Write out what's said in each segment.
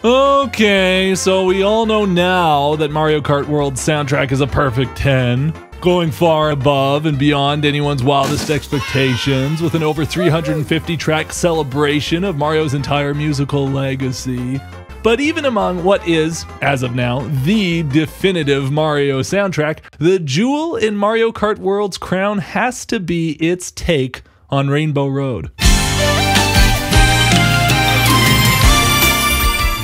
Okay, so we all know now that Mario Kart World's soundtrack is a perfect 10, going far above and beyond anyone's wildest expectations, with an over 350 track celebration of Mario's entire musical legacy. But even among what is, as of now, the definitive Mario soundtrack, the jewel in Mario Kart World's crown has to be its take on Rainbow Road.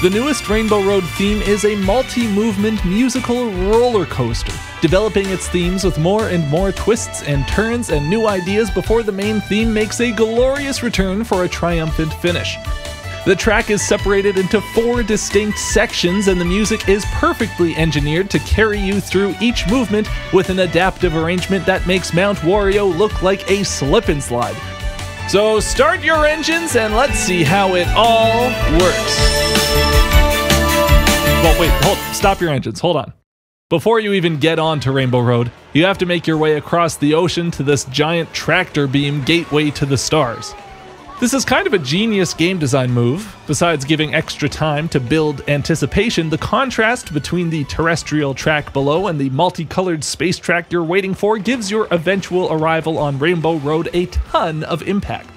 The newest Rainbow Road theme is a multi-movement musical roller coaster, developing its themes with more and more twists and turns and new ideas before the main theme makes a glorious return for a triumphant finish. The track is separated into 4 distinct sections, and the music is perfectly engineered to carry you through each movement with an adaptive arrangement that makes Mount Wario look like a slip and slide. So start your engines and let's see how it all works. Well, wait, stop your engines, hold on. Before you even get on to Rainbow Road, you have to make your way across the ocean to this giant tractor beam gateway to the stars. This is kind of a genius game design move. Besides giving extra time to build anticipation, the contrast between the terrestrial track below and the multicolored space track you're waiting for gives your eventual arrival on Rainbow Road a ton of impact.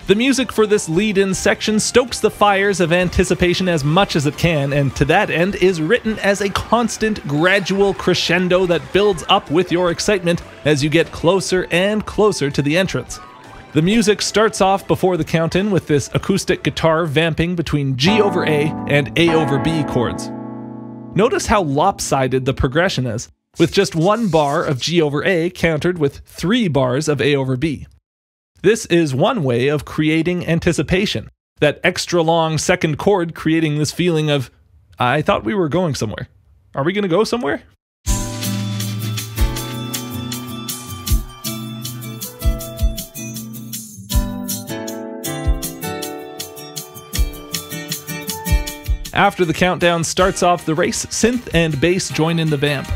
The music for this lead-in section stokes the fires of anticipation as much as it can, and to that end is written as a constant, gradual crescendo that builds up with your excitement as you get closer and closer to the entrance. The music starts off before the count-in with this acoustic guitar vamping between G over A and A over B chords. Notice how lopsided the progression is, with just 1 bar of G over A countered with 3 bars of A over B. This is one way of creating anticipation, that extra long second chord creating this feeling of, I thought we were going somewhere. Are we going to go somewhere? After the countdown starts off the race, synth and bass join in the vamp.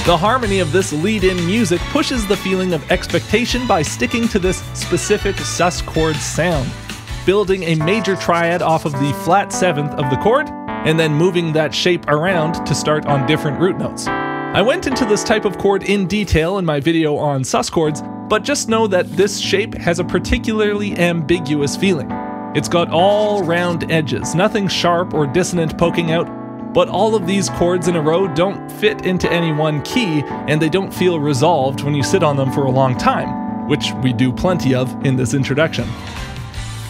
The harmony of this lead-in music pushes the feeling of expectation by sticking to this specific sus chord sound, building a major triad off of the flat 7th of the chord, and then moving that shape around to start on different root notes. I went into this type of chord in detail in my video on sus chords, but just know that this shape has a particularly ambiguous feeling. It's got all round edges, nothing sharp or dissonant poking out, but all of these chords in a row don't fit into any one key, and they don't feel resolved when you sit on them for a long time, which we do plenty of in this introduction.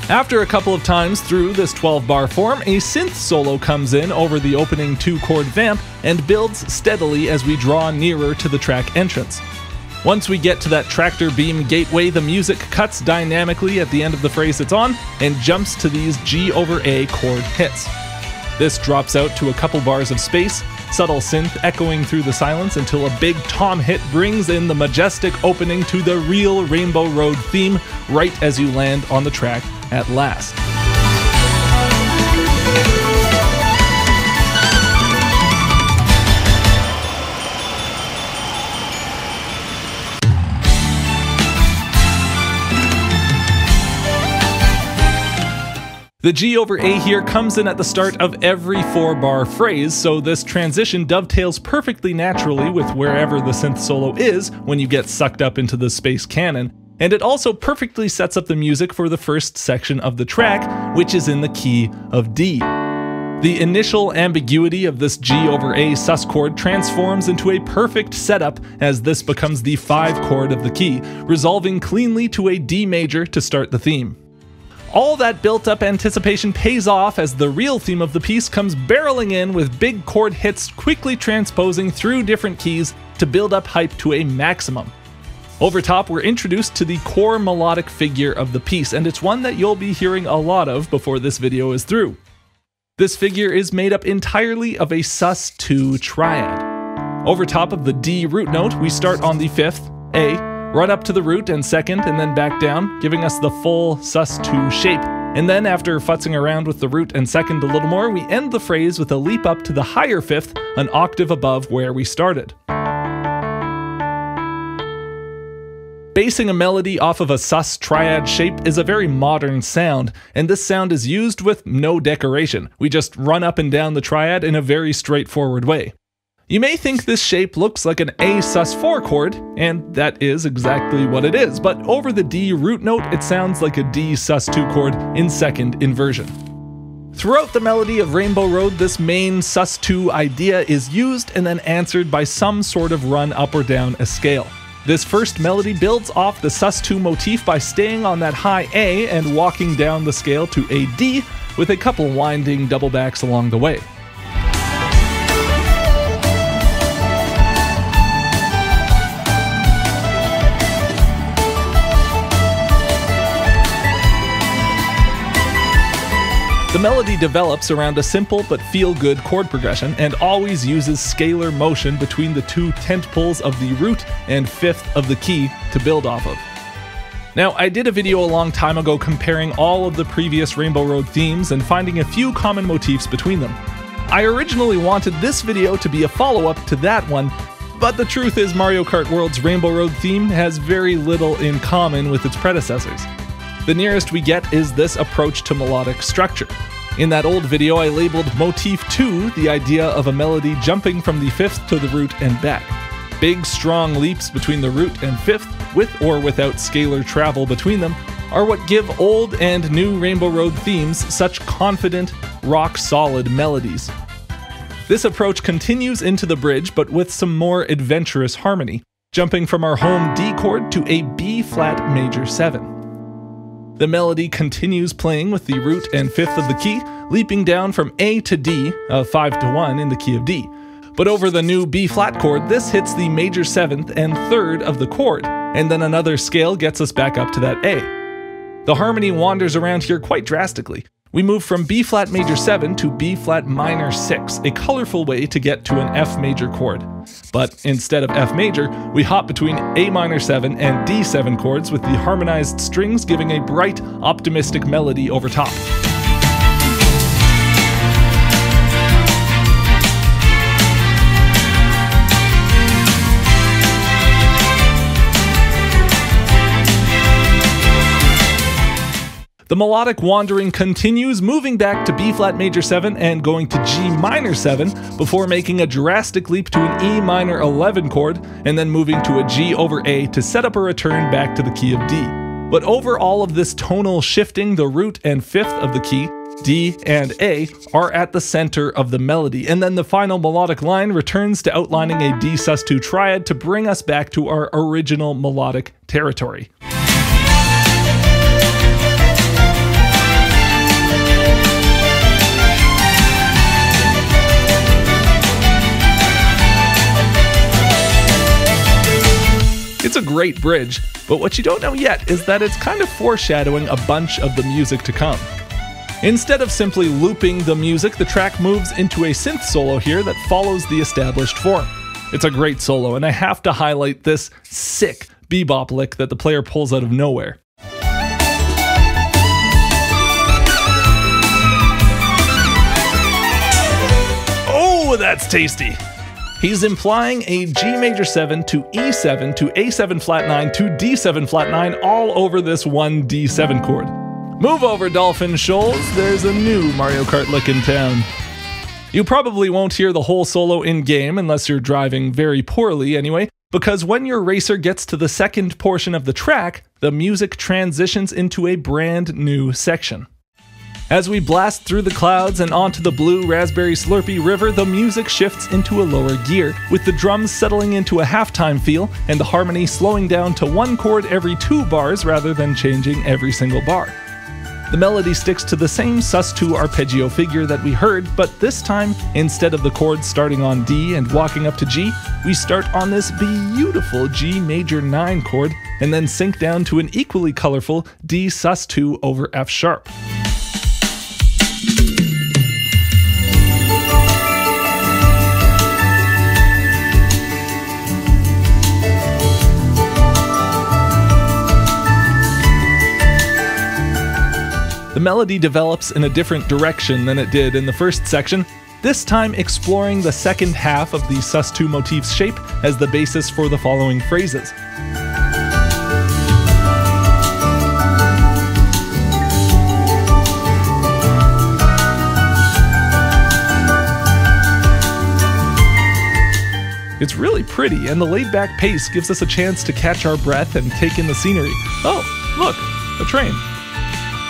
After a couple of times through this 12-bar form, a synth solo comes in over the opening 2-chord vamp and builds steadily as we draw nearer to the track entrance. Once we get to that tractor beam gateway, the music cuts dynamically at the end of the phrase it's on and jumps to these G over A chord hits. This drops out to a couple bars of space, subtle synth echoing through the silence until a big tom hit brings in the majestic opening to the real Rainbow Road theme right as you land on the track at last. The G over A here comes in at the start of every 4-bar phrase, so this transition dovetails perfectly naturally with wherever the synth solo is when you get sucked up into the space canon, and it also perfectly sets up the music for the first section of the track, which is in the key of D. The initial ambiguity of this G over A sus chord transforms into a perfect setup as this becomes the 5 chord of the key, resolving cleanly to a D major to start the theme. All that built-up anticipation pays off as the real theme of the piece comes barreling in with big chord hits quickly transposing through different keys to build up hype to a maximum. Over top, we're introduced to the core melodic figure of the piece, and it's one that you'll be hearing a lot of before this video is through. This figure is made up entirely of a sus2 triad. Over top of the D root note, we start on the 5th, A, run up to the root and second, and then back down, giving us the full sus2 shape. And then after futzing around with the root and second a little more, we end the phrase with a leap up to the higher fifth, an octave above where we started. Basing a melody off of a sus triad shape is a very modern sound, and this sound is used with no decoration. We just run up and down the triad in a very straightforward way. You may think this shape looks like an A sus4 chord, and that is exactly what it is, but over the D root note it sounds like a D sus2 chord in second inversion. Throughout the melody of Rainbow Road, this main sus2 idea is used and then answered by some sort of run up or down a scale. This first melody builds off the sus2 motif by staying on that high A and walking down the scale to a D with a couple winding double backs along the way. The melody develops around a simple but feel-good chord progression and always uses scalar motion between the two tent poles of the root and fifth of the key to build off of. Now, I did a video a long time ago comparing all of the previous Rainbow Road themes and finding a few common motifs between them. I originally wanted this video to be a follow-up to that one, but the truth is Mario Kart World's Rainbow Road theme has very little in common with its predecessors. The nearest we get is this approach to melodic structure. In that old video, I labeled Motif 2 the idea of a melody jumping from the fifth to the root and back. Big, strong leaps between the root and fifth, with or without scalar travel between them, are what give old and new Rainbow Road themes such confident, rock-solid melodies. This approach continues into the bridge, but with some more adventurous harmony, jumping from our home D chord to a B-flat major 7. The melody continues playing with the root and fifth of the key, leaping down from A to D, a 5-to-1 in the key of D. But over the new B-flat chord, this hits the major 7th and 3rd of the chord, and then another scale gets us back up to that A. The harmony wanders around here quite drastically. We move from B-flat major 7 to B-flat minor 6, a colorful way to get to an F major chord. But instead of F major, we hop between A minor 7 and D7 chords with the harmonized strings giving a bright, optimistic melody over top. The melodic wandering continues, moving back to B-flat major 7 and going to G minor 7 before making a drastic leap to an E minor 11 chord and then moving to a G over A to set up a return back to the key of D. But over all of this tonal shifting, the root and fifth of the key, D and A, are at the center of the melody, and then the final melodic line returns to outlining a D sus2 triad to bring us back to our original melodic territory. It's a great bridge, but what you don't know yet is that it's kind of foreshadowing a bunch of the music to come. Instead of simply looping the music, the track moves into a synth solo here that follows the established form. It's a great solo, and I have to highlight this sick bebop lick that the player pulls out of nowhere. Oh, that's tasty! He's implying a G major 7 to E7 to A7 flat 9 to D7 flat 9 all over this one D7 chord. Move over, Dolphin Shoals, there's a new Mario Kart lick in town. You probably won't hear the whole solo in-game unless you're driving very poorly anyway, because when your racer gets to the second portion of the track, the music transitions into a brand new section. As we blast through the clouds and onto the blue Raspberry Slurpee River, the music shifts into a lower gear, with the drums settling into a halftime feel and the harmony slowing down to one chord every 2 bars rather than changing every single bar. The melody sticks to the same sus2 arpeggio figure that we heard, but this time, instead of the chords starting on D and walking up to G, we start on this beautiful G major 9 chord and then sink down to an equally colorful D sus2 over F sharp. melody develops in a different direction than it did in the first section, this time exploring the second half of the sus2 motif's shape as the basis for the following phrases. It's really pretty, and the laid-back pace gives us a chance to catch our breath and take in the scenery. Oh, look, a train.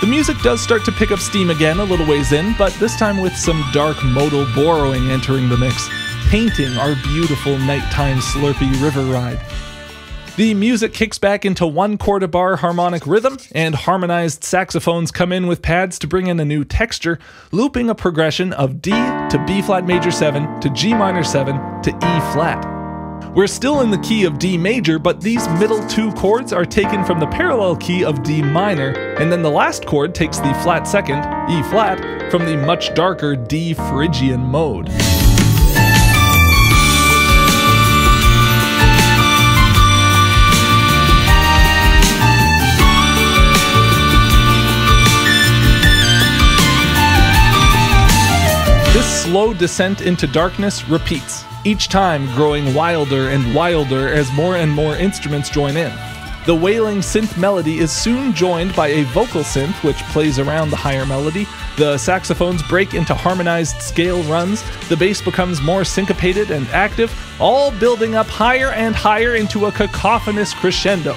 The music does start to pick up steam again a little ways in, but this time with some dark modal borrowing entering the mix, painting our beautiful nighttime slurpy river ride. The music kicks back into 1/4 bar harmonic rhythm, and harmonized saxophones come in with pads to bring in a new texture, looping a progression of D to B flat major 7 to G minor 7 to E flat. We're still in the key of D major, but these middle two chords are taken from the parallel key of D minor, and then the last chord takes the flat second, E flat, from the much darker D Phrygian mode. This slow descent into darkness repeats, each time growing wilder and wilder as more and more instruments join in. The wailing synth melody is soon joined by a vocal synth which plays around the higher melody, the saxophones break into harmonized scale runs, the bass becomes more syncopated and active, all building up higher and higher into a cacophonous crescendo.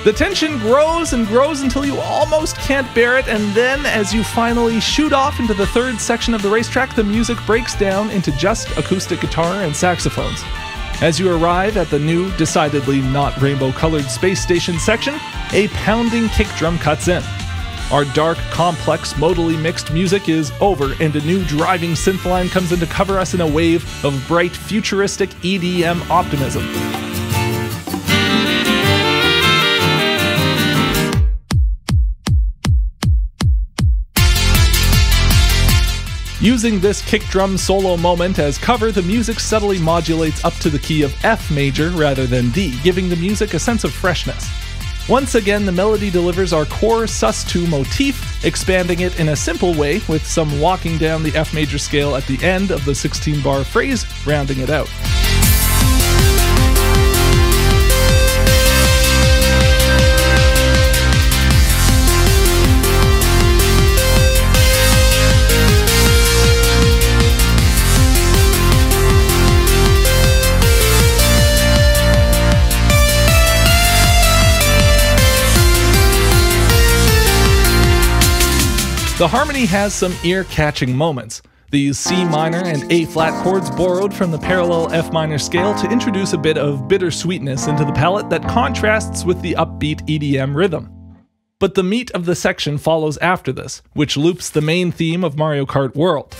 The tension grows and grows until you almost can't bear it, and then as you finally shoot off into the third section of the racetrack, the music breaks down into just acoustic guitar and saxophones. As you arrive at the new, decidedly not rainbow-colored space station section, a pounding kick drum cuts in. Our dark, complex, modally mixed music is over, and a new driving synth line comes in to cover us in a wave of bright, futuristic EDM optimism. Using this kick drum solo moment as cover, the music subtly modulates up to the key of F major rather than D, giving the music a sense of freshness. Once again, the melody delivers our core sus2 motif, expanding it in a simple way with some walking down the F major scale at the end of the 16-bar phrase, rounding it out. The harmony has some ear-catching moments. These C minor and A flat chords borrowed from the parallel F minor scale to introduce a bit of bittersweetness into the palette that contrasts with the upbeat EDM rhythm. But the meat of the section follows after this, which loops the main theme of Mario Kart World.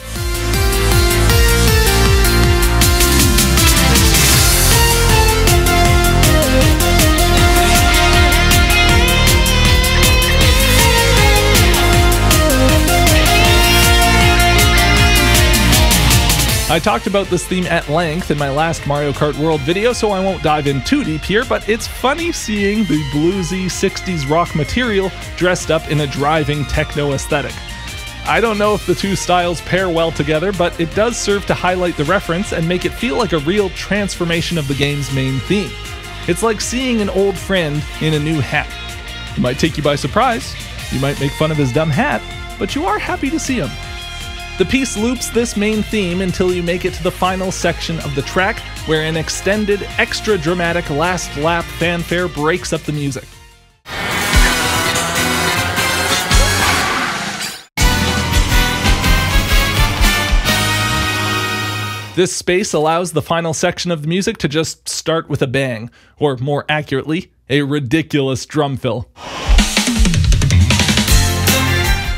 I talked about this theme at length in my last Mario Kart World video, so I won't dive in too deep here, but it's funny seeing the bluesy 60s rock material dressed up in a driving techno aesthetic. I don't know if the two styles pair well together, but it does serve to highlight the reference and make it feel like a real transformation of the game's main theme. It's like seeing an old friend in a new hat. It might take you by surprise, you might make fun of his dumb hat, but you are happy to see him. The piece loops this main theme until you make it to the final section of the track, where an extended, extra dramatic last lap fanfare breaks up the music. This space allows the final section of the music to just start with a bang, or more accurately, a ridiculous drum fill.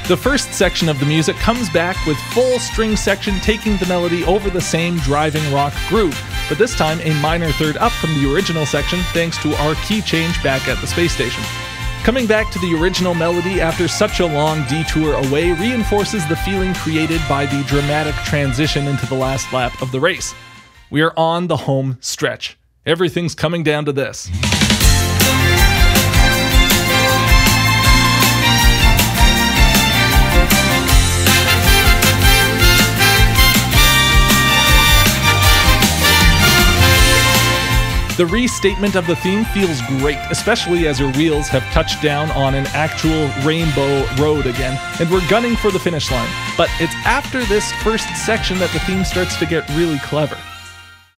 The first section of the music comes back with full string section taking the melody over the same driving rock groove, but this time a minor third up from the original section thanks to our key change back at the space station. Coming back to the original melody after such a long detour away reinforces the feeling created by the dramatic transition into the last lap of the race. We are on the home stretch. Everything's coming down to this. The restatement of the theme feels great, especially as your wheels have touched down on an actual rainbow road again, and we're gunning for the finish line. But it's after this first section that the theme starts to get really clever.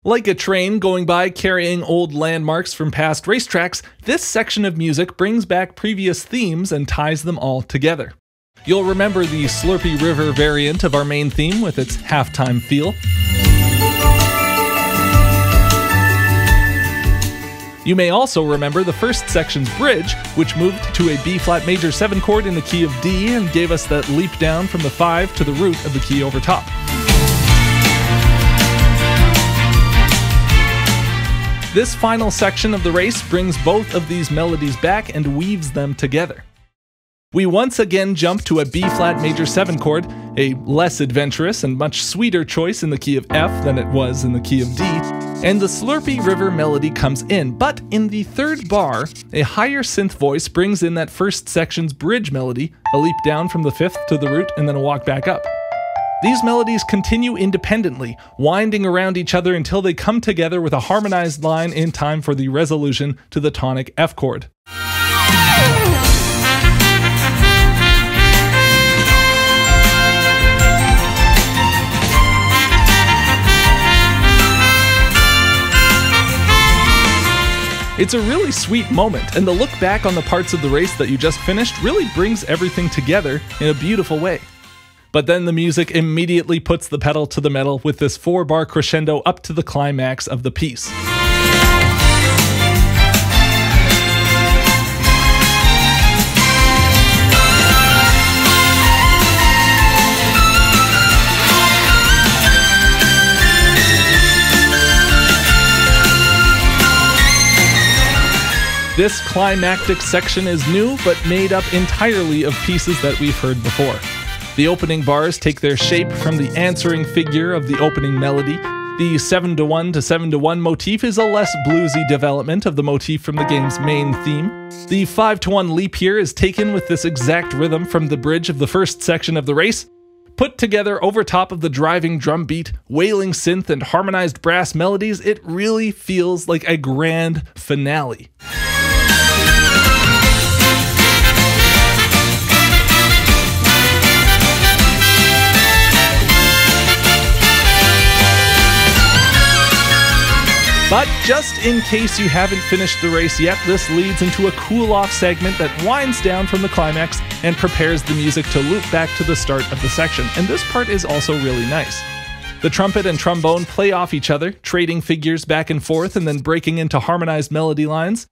Like a train going by carrying old landmarks from past racetracks, this section of music brings back previous themes and ties them all together. You'll remember the Slurpy River variant of our main theme with its halftime feel. You may also remember the first section's bridge, which moved to a B-flat major 7 chord in the key of D and gave us that leap down from the 5 to the root of the key over top. This final section of the race brings both of these melodies back and weaves them together. We once again jump to a B-flat major 7 chord, a less adventurous and much sweeter choice in the key of F than it was in the key of D, and the Slurpy River melody comes in, but in the third bar, a higher synth voice brings in that first section's bridge melody, a leap down from the 5th to the root and then a walk back up. These melodies continue independently, winding around each other until they come together with a harmonized line in time for the resolution to the tonic F chord. It's a really sweet moment, and the look back on the parts of the race that you just finished really brings everything together in a beautiful way. But then the music immediately puts the pedal to the metal with this 4-bar crescendo up to the climax of the piece. This climactic section is new, but made up entirely of pieces that we've heard before. The opening bars take their shape from the answering figure of the opening melody. The 7-to-1 to 7-to-1 motif is a less bluesy development of the motif from the game's main theme. The 5-to-1 leap here is taken with this exact rhythm from the bridge of the first section of the race. Put together over top of the driving drum beat, wailing synth, and harmonized brass melodies, it really feels like a grand finale. But just in case you haven't finished the race yet, this leads into a cool-off segment that winds down from the climax and prepares the music to loop back to the start of the section, and this part is also really nice. The trumpet and trombone play off each other, trading figures back and forth and then breaking into harmonized melody lines.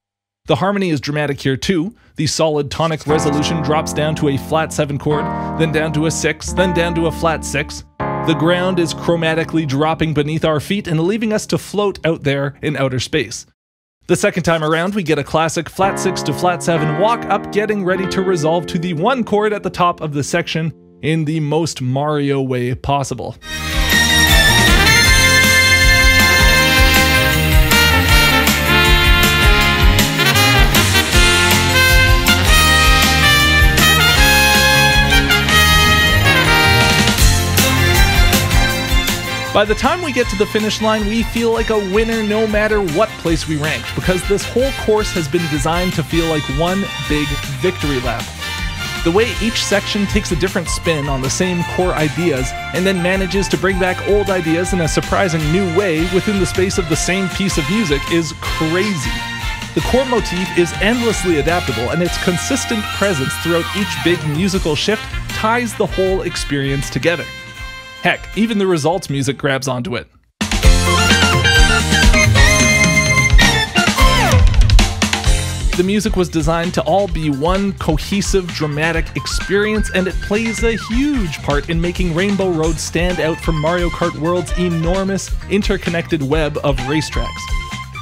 The harmony is dramatic here too. The solid tonic resolution drops down to a flat 7 chord, then down to a 6, then down to a flat 6. The ground is chromatically dropping beneath our feet and leaving us to float out there in outer space. The second time around, we get a classic flat 6 to flat 7 walk up, getting ready to resolve to the 1 chord at the top of the section in the most Mario way possible. By the time we get to the finish line, we feel like a winner no matter what place we rank, because this whole course has been designed to feel like one big victory lap. The way each section takes a different spin on the same core ideas, and then manages to bring back old ideas in a surprising new way within the space of the same piece of music is crazy. The core motif is endlessly adaptable, and its consistent presence throughout each big musical shift ties the whole experience together. Heck, even the results music grabs onto it. The music was designed to all be one cohesive, dramatic experience, and it plays a huge part in making Rainbow Road stand out from Mario Kart World's enormous, interconnected web of racetracks.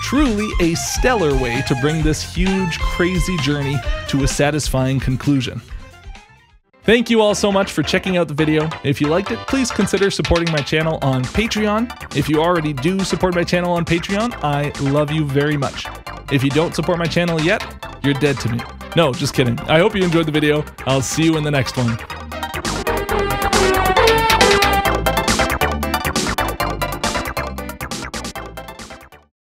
Truly a stellar way to bring this huge, crazy journey to a satisfying conclusion. Thank you all so much for checking out the video. If you liked it, please consider supporting my channel on Patreon. If you already do support my channel on Patreon, I love you very much. If you don't support my channel yet, you're dead to me. No, just kidding. I hope you enjoyed the video. I'll see you in the next one.